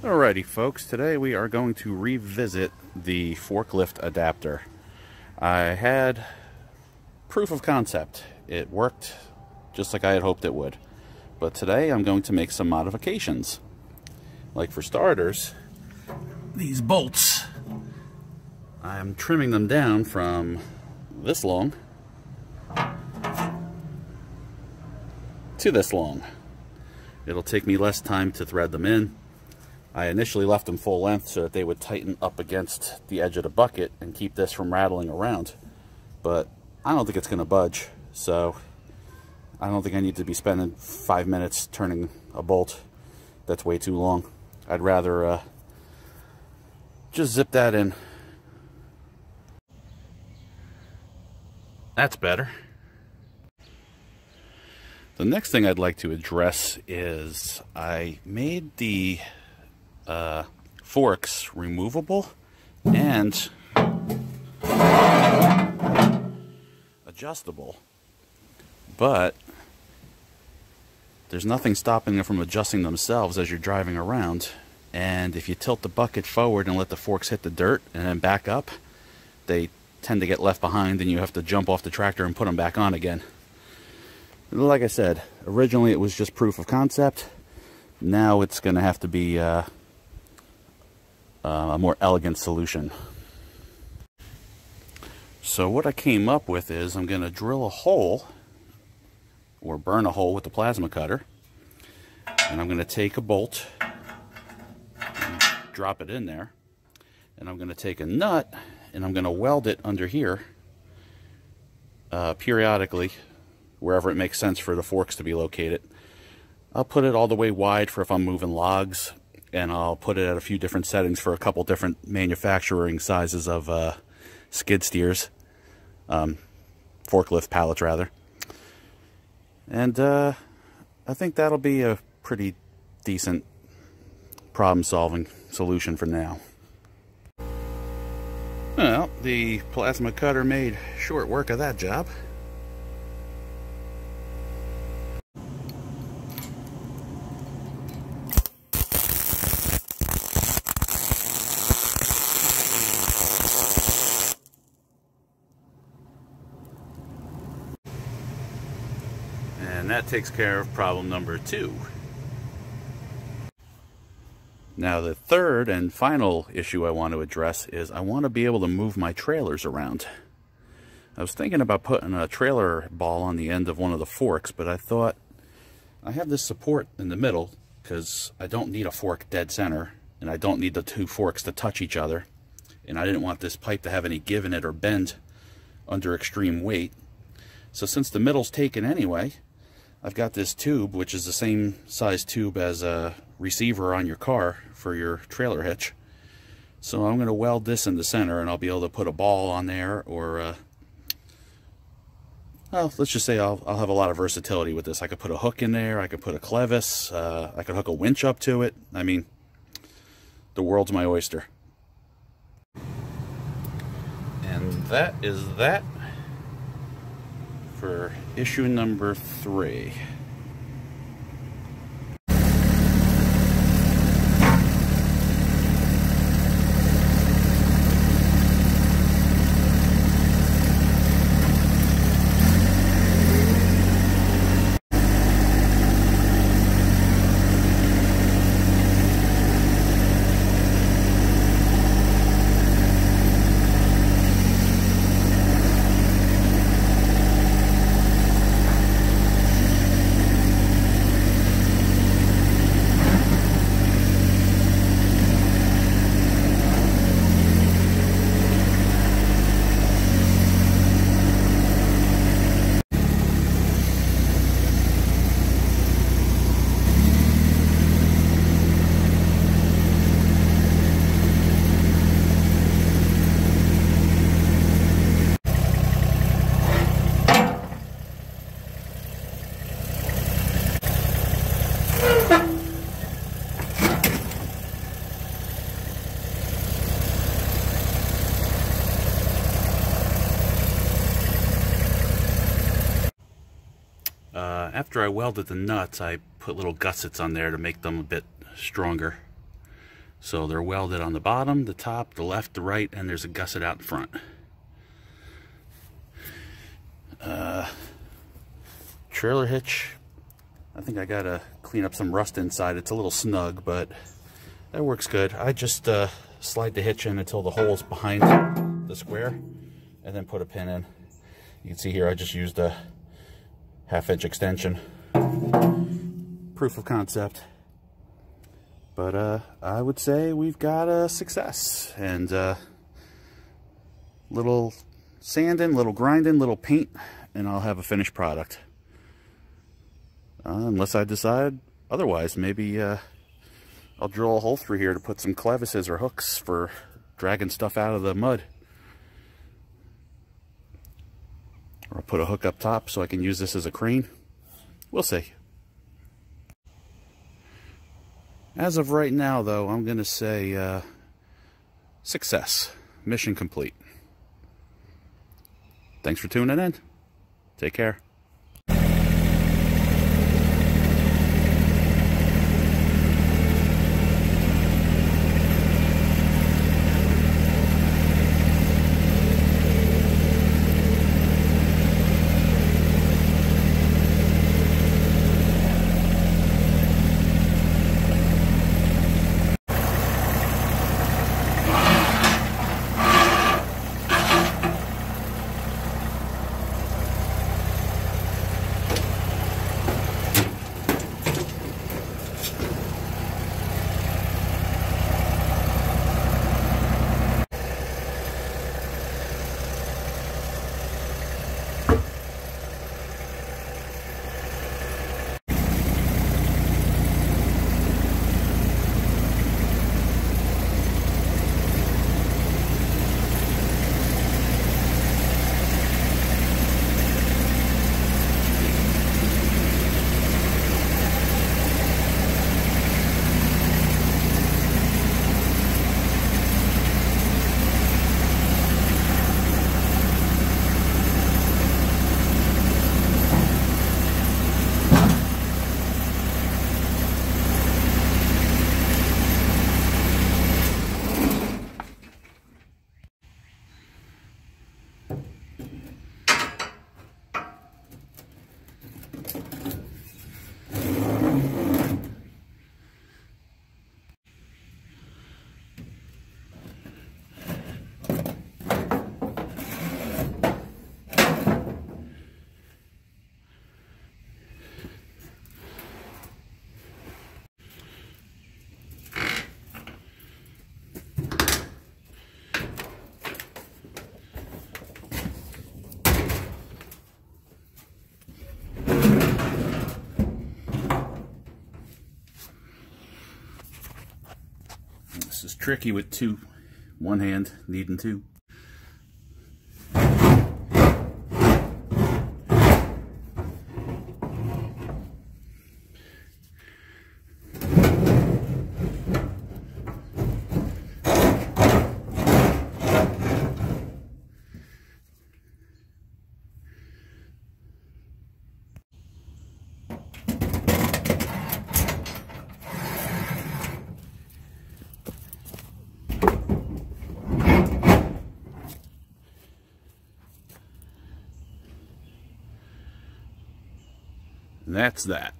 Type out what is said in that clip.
Alrighty folks, today we are going to revisit the forklift adapter. I had proof of concept. It worked just like I had hoped it would. But today I'm going to make some modifications. Like for starters, these bolts, I'm trimming them down from this long to this long. It'll take me less time to thread them in. I initially left them full length so that they would tighten up against the edge of the bucket and keep this from rattling around. But I don't think it's going to budge, so I don't think I need to be spending 5 minutes turning a bolt. That's way too long. I'd rather just zip that in. That's better. The next thing I'd like to address is I made the forks removable and adjustable, but there's nothing stopping them from adjusting themselves as you're driving around. And if you tilt the bucket forward and let the forks hit the dirt and then back up, they tend to get left behind and you have to jump off the tractor and put them back on again. Like I said, originally it was just proof of concept. Now it's going to have to be a more elegant solution. So what I came up with is I'm going to drill a hole or burn a hole with the plasma cutter, and I'm going to take a bolt and drop it in there, and I'm going to take a nut and I'm going to weld it under here periodically wherever it makes sense for the forks to be located. I'll put it all the way wide for if I'm moving logs, and I'll put it at a few different settings for a couple different manufacturing sizes of skid steers, forklift pallets rather. And I think that'll be a pretty decent problem-solving solution for now. Well, the plasma cutter made short work of that job. And that takes care of problem number 2. Now the third and final issue I want to address is I want to be able to move my trailers around. I was thinking about putting a trailer ball on the end of one of the forks, but I thought I have this support in the middle because I don't need a fork dead center, and I don't need the two forks to touch each other, and I didn't want this pipe to have any give in it or bend under extreme weight. So since the middle's taken anyway, I've got this tube, which is the same size tube as a receiver on your car for your trailer hitch. So I'm going to weld this in the center, and I'll be able to put a ball on there, or well, let's just say I'll have a lot of versatility with this. I could put a hook in there, I could put a clevis, I could hook a winch up to it. I mean, the world's my oyster. And that is that for issue number 3. After I welded the nuts, I put little gussets on there to make them a bit stronger. So they're welded on the bottom, the top, the left, the right, and there's a gusset out in front. Trailer hitch, I think I gotta clean up some rust inside. It's a little snug, but that works good. I just slide the hitch in until the hole's behind the square, and then put a pin in. You can see here I just used a 1/2 inch extension. Proof of concept. But I would say we've got a success. And little sanding, little grinding, little paint, and I'll have a finished product. Unless I decide otherwise. Maybe I'll drill a hole through here to put some clevises or hooks for dragging stuff out of the mud. Or I'll put a hook up top so I can use this as a crane. We'll see. As of right now, though, I'm going to say success. Mission complete. Thanks for tuning in. Take care. This is tricky with one hand needing two. And that's that.